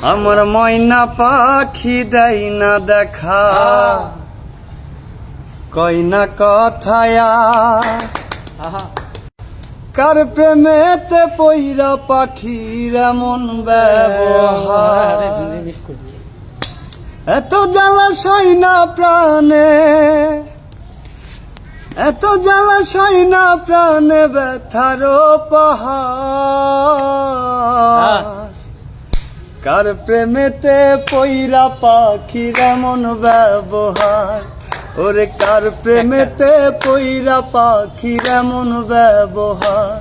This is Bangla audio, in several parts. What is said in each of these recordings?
আমার ময়না পাখি দেয় না দেখা, কই না কথায়া কার প্রেমেতে পইরা পাখির এমন ব্যবহার। এত জ্বালাশয় না প্রাণে, এত জ্বালাশয় না প্রাণে ব্যথার পাহাড়। কার প্রেমেতে পইরা পাখির এমন ব্যবহার, ওরে কার প্রেমেতে পইরা পাখির এমন ব্যবহার।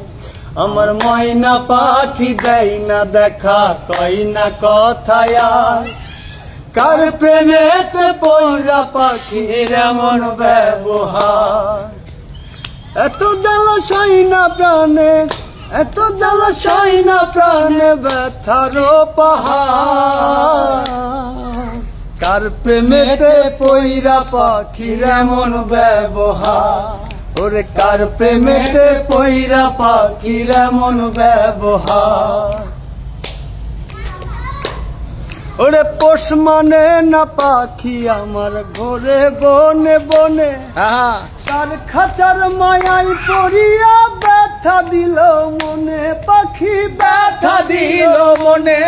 আমার ময়না পাখি দেয় না দেখা, কই না কথায়া কার প্রেমেতে পইরা পাখির এমন ব্যবহার। এত জ্বালাশয় না প্রাণে, এত জ্বালাশয় না প্রাণে ব্যথার পাহাড়। কার প্রেমেতে পইরা পাখির এমন ব্যবহার, ওরে কার প্রেমেতে পইরা পাখির এমন ব্যবহার। ওরে পোষ মানে না পাখি আমার ঘরে বনে বনে, তার খাঁচার মায়ায় পড়িয়া ব্যথা দিল মনে, পাখি ব্যথা দিল মনে।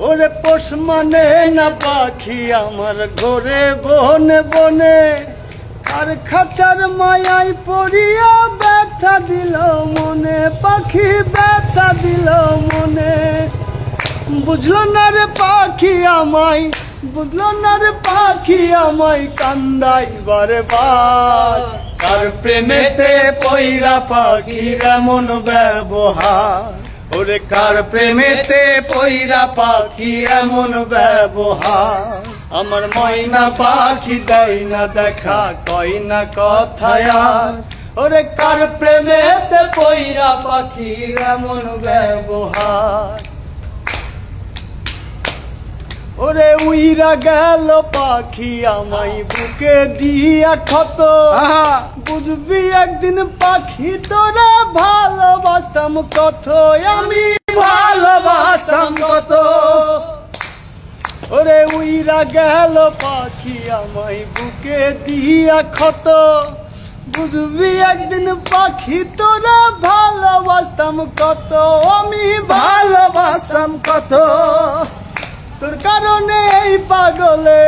ওরে পোষ মানে না পাখি আমার ঘরে বনে বনে, আর খাঁচার মায়ায় পড়িয়া ব্যথা দিল মনে, পাখি ব্যথা দিল মনে। বুঝলো না রে পাখি আমায়, বুঝলো না রে পাখি আমায় কান্দাই বারে বার। কার প্রেমেতে পইরা পাখির এমন ব্যবহার, ওরে কার প্রেমেতে পইরা পাখি এমন ব্যবহার। আমার ময়না পাখি দেয় না দেখা, কই না কথায়া ওরে কার প্রেমেতে পইরা পাখির এমন ব্যবহার। ওরে উইরা গেল পাখি আমায় বুকে দিয়া ক্ষত, বুঝবি একদিন পাখি তোরা ভালোবাসতাম কত, আমি ভালোবাসতাম কত। ওরে উইরা গেল পাখি আমায় বুকে দিয়া ক্ষত, বুঝবি একদিন পাখি তোরা ভালোবাসতাম কত, আমি ভালোবাসতাম কত। তোর কারণে এই পাগলে,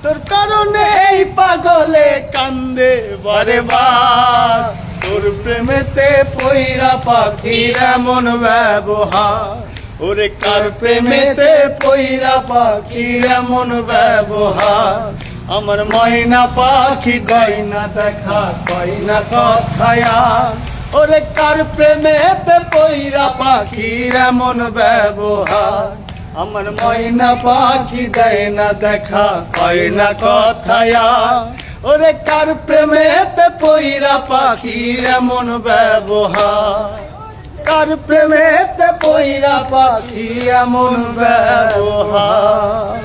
তোর কারণে এই পাগলে কান্দে বারে বার। তোর প্রেমেতে পইরা পাখির এমন ব্যবহার, ওরে কার প্রেমেতে পইরা পাখির এমন ব্যবহার। আমার ময়না পাখি দেয় না দেখা, কই না কথায়া ওরে কার প্রেমেতে পইরা পাখির এমন ব্যবহার। আমার ময়না পাখি দেয় না দেখা, কই না কথায়া ওরে কার প্রেমেতে পইরা পাখির এমন ব্যবহার। কার প্রেমেতে পইরা পাখি এমন ব্যবহার।